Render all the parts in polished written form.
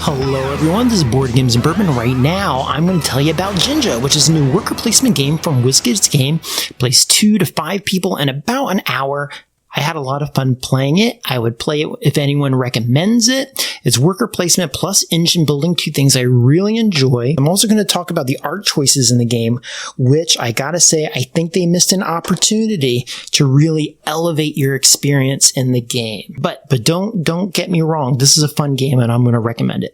Hello everyone, this is Board Games and Bourbon. Right now, I'm going to tell you about Jinja, which is a new worker placement game from WizKids Game. Plays 2 to 5 people in about an hour. I had a lot of fun playing it. I would play it if anyone recommends it. It's worker placement plus engine building, 2 things I really enjoy. I'm also going to talk about the art choices in the game, which I gotta say, I think they missed an opportunity to really elevate your experience in the game. But don't get me wrong. This is a fun game and I'm going to recommend it.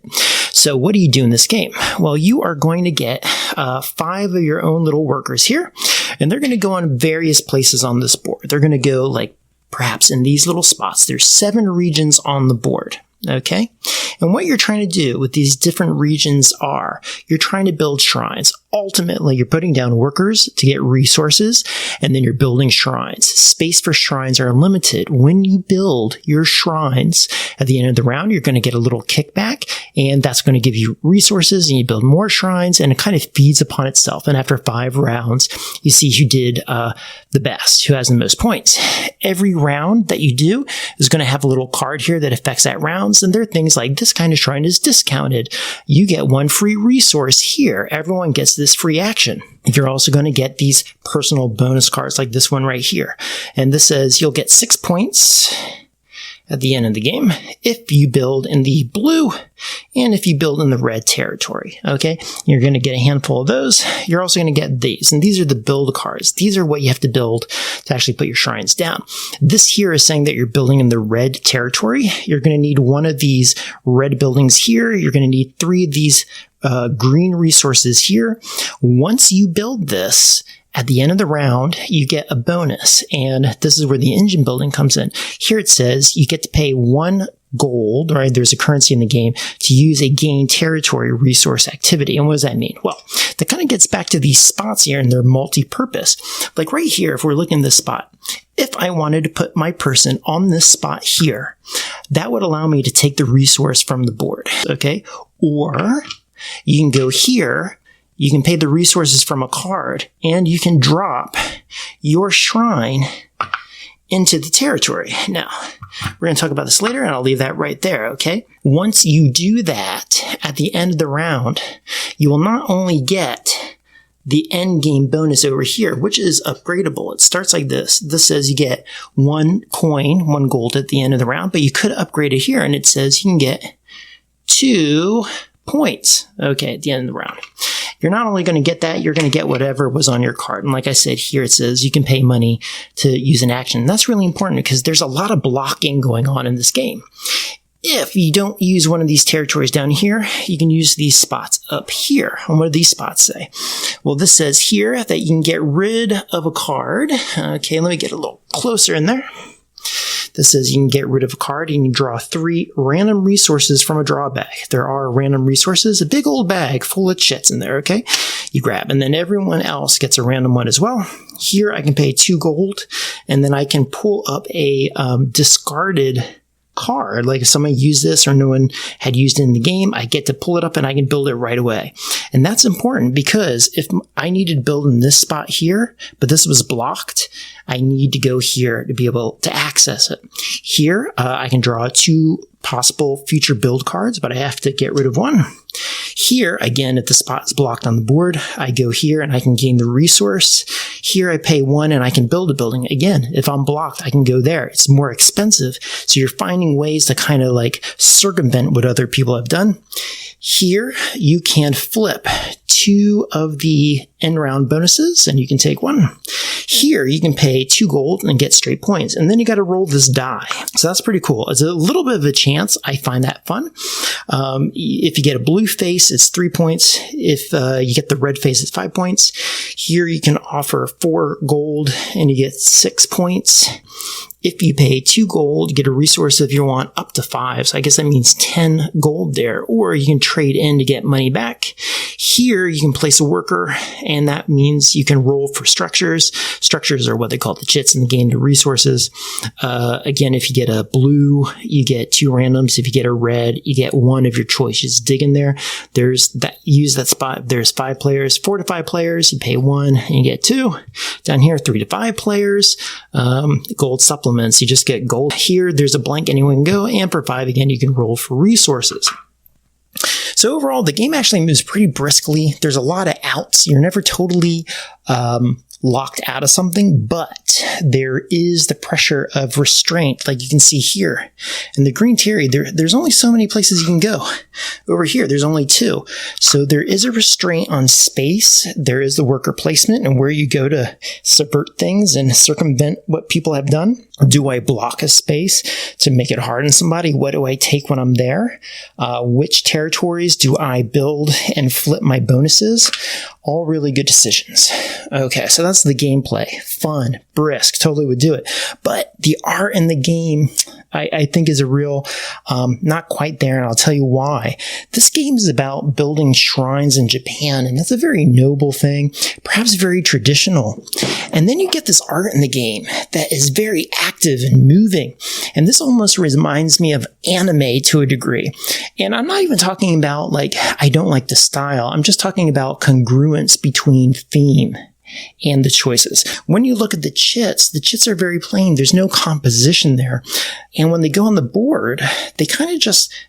So what do you do in this game? Well, you are going to get 5 of your own little workers here, and they're going to go on various places on this board. They're going to go like perhaps in these little spots. There's 7 regions on the board, okay? And what you're trying to do with these different regions are, you're trying to build shrines. Ultimately, you're putting down workers to get resources, and then you're building shrines. Space for shrines are limited. When you build your shrines at the end of the round, you're going to get a little kickback, and that's going to give you resources, and you build more shrines, and it kind of feeds upon itself. And after 5 rounds, you see who did the best, who has the most points. Every round that you do is going to have a little card here that affects that rounds, and there are things like this kind of shrine is discounted. You get 1 free resource here. Everyone gets this free action. You're also going to get these personal bonus cards like this one right here. And this says you'll get 6 points at the end of the game if you build in the blue and if you build in the red territory. Okay, you're going to get a handful of those. You're also going to get these, and these are the build cards. These are what you have to build to actually put your shrines down. This here is saying that you're building in the red territory. You're going to need 1 of these red buildings here. You're going to need 3 of these green resources here. Once you build this, at the end of the round, you get a bonus, and this is where the engine building comes in. Here it says you get to pay 1 gold, right? There's a currency in the game to use a gain territory resource activity. And what does that mean? Well, that kind of gets back to these spots here, and they're multi-purpose. Like right here, if we're looking at this spot, if I wanted to put my person on this spot here, that would allow me to take the resource from the board, okay? Or you can go here, you can pay the resources from a card, and you can drop your shrine into the territory. Now, we're going to talk about this later, and I'll leave that right there, okay? Once you do that, at the end of the round, you will not only get the end game bonus over here, which is upgradable. It starts like this. This says you get 1 coin, 1 gold at the end of the round, but you could upgrade it here, and it says you can get 2 points, okay, at the end of the round. You're not only going to get that, you're going to get whatever was on your card. And like I said, here it says you can pay money to use an action. And that's really important because there's a lot of blocking going on in this game. If you don't use one of these territories down here, you can use these spots up here. And what do these spots say? Well, this says here that you can get rid of a card. Okay, let me get a little closer in there. This says you can get rid of a card and you can draw 3 random resources from a draw bag. There are random resources, a big old bag full of chits in there, okay? You grab, and then everyone else gets a random one as well. Here I can pay 2 gold, and then I can pull up a discarded card. Like if someone used this or no one had used it in the game, I get to pull it up and I can build it right away. And that's important because if I needed to build in this spot here, but this was blocked, I need to go here to be able to access it. Here, I can draw 2 possible future build cards, but I have to get rid of 1. Here, again, if the spot is blocked on the board, I go here and I can gain the resource. Here I pay 1 and I can build a building. Again, if I'm blocked, I can go there. It's more expensive. So you're finding ways to kind of like circumvent what other people have done. Here, you can flip 2 of the end round bonuses and you can take 1. Here, you can pay 2 gold and get straight points. And then you got to roll this die. So that's pretty cool. It's a little bit of a chance. I find that fun. If you get a blue face, it's 3 points. If you get the red face, it's 5 points. Here, you can offer 4 gold and you get 6 points. If you pay 2 gold, you get a resource if you want up to 5. So I guess that means 10 gold there. Or you can trade in to get money back. Here, you can place a worker, and that means you can roll for structures. Structures are what they call the chits in the game, the resources. Again, if you get a blue, you get 2 randoms. If you get a red, you get 1 of your choice. Just dig in there. There's that. Use that spot. There's 5 players, 4 to 5 players. You pay 1 and you get 2. Down here, 3 to 5 players. Gold supplements. You just get gold. Here, there's a blank. Anyone can go. And for 5, again, you can roll for resources. So overall, the game actually moves pretty briskly. There's a lot of outs. You're never totally locked out of something, but there is the pressure of restraint, like you can see here. In the green terry, there's only so many places you can go. Over here, there's only 2. So there is a restraint on space. There is the worker placement and where you go to subvert things and circumvent what people have done. Do I block a space to make it hard on somebody? What do I take when I'm there? Which territories do I build and flip my bonuses? All really good decisions. Okay, so that's the gameplay. Fun, brisk, totally would do it. But the art in the game, I think is a real, not quite there, and I'll tell you why. This game is about building shrines in Japan, and that's a very noble thing, perhaps very traditional. And then you get this art in the game that is very active and moving. And this almost reminds me of anime to a degree. And I'm not even talking about, like, I don't like the style. I'm just talking about congruence between theme and the choices. When you look at the chits are very plain. There's no composition there. And when they go on the board, they kind of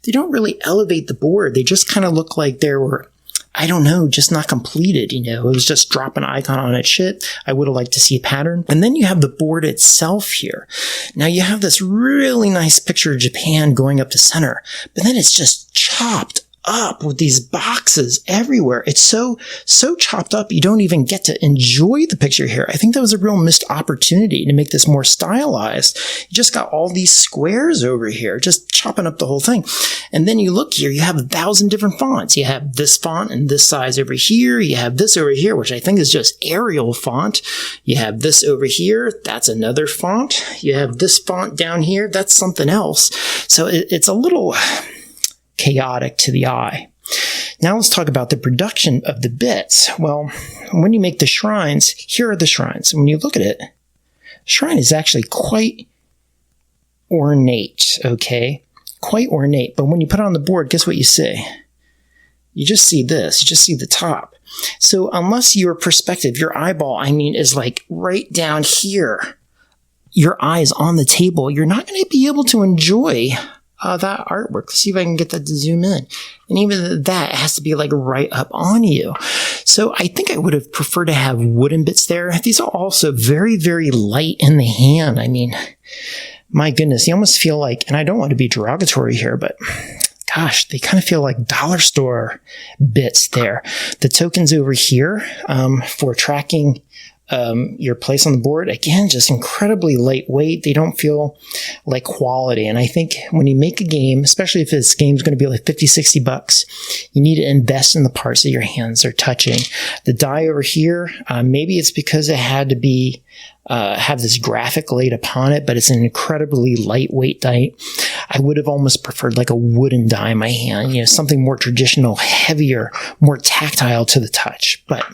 they don't really elevate the board. They just kind of look like they were, I don't know, just not completed, It was just drop an icon on a chit. I would have liked to see a pattern. And then you have the board itself here. Now you have this really nice picture of Japan going up to center, but then it's just chopped up with these boxes everywhere. It's so chopped up you don't even get to enjoy the picture here. I think that was a real missed opportunity to make this more stylized. You just got all these squares over here, just chopping up the whole thing. And then you look here, you have 1,000 different fonts. You have this font and this size over here. You have this over here, which I think is just Arial font. You have this over here. That's another font. You have this font down here. That's something else. So it's a little chaotic to the eye. Now let's talk about the production of the bits. Well, when you make the shrines, here are the shrines. When you look at it, shrine is actually quite ornate, okay? Quite ornate. But when you put it on the board, guess what you see? You just see this. You just see the top. So unless your perspective, your eyeball, is like right down here, your eye is on the table, you're not going to be able to enjoy that artwork. Let's see if I can get that to zoom in. And even that has to be like right up on you. So I think I would have preferred to have wooden bits there. These are also very, very light in the hand. My goodness, you almost feel like, and I don't want to be derogatory here, but gosh, they kind of feel like dollar store bits there. The tokens over here for tracking your place on the board, again, just incredibly lightweight. They don't feel like quality. And I think when you make a game, especially if this game's going to be like $50-$60, you need to invest in the parts that your hands are touching. The die over here, maybe it's because it had to be have this graphic laid upon it, but it's an incredibly lightweight die. I would have almost preferred like a wooden die in my hand, something more traditional, heavier, more tactile to the touch. But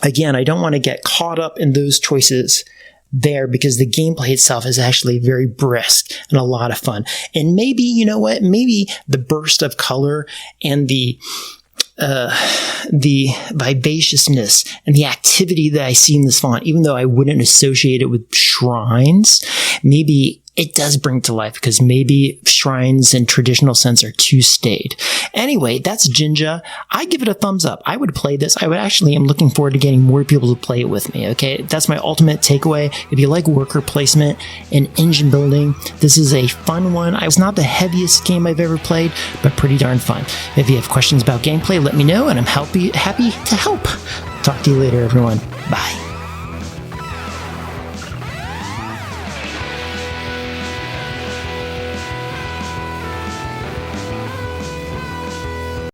again, I don't want to get caught up in those choices there because the gameplay itself is actually very brisk and a lot of fun. And maybe, you know what, maybe the burst of color and the vivaciousness and the activity that I see in this font, even though I wouldn't associate it with shrines, maybe it does bring to life because maybe shrines in traditional sense are too staid. Anyway, that's Jinja. I give it a thumbs up. I would play this. I'm looking forward to getting more people to play it with me. Okay, that's my ultimate takeaway. If you like worker placement and engine building, this is a fun one. It's not the heaviest game I've ever played, but pretty darn fun. If you have questions about gameplay, let me know, and I'm happy to help. Talk to you later, everyone. Bye.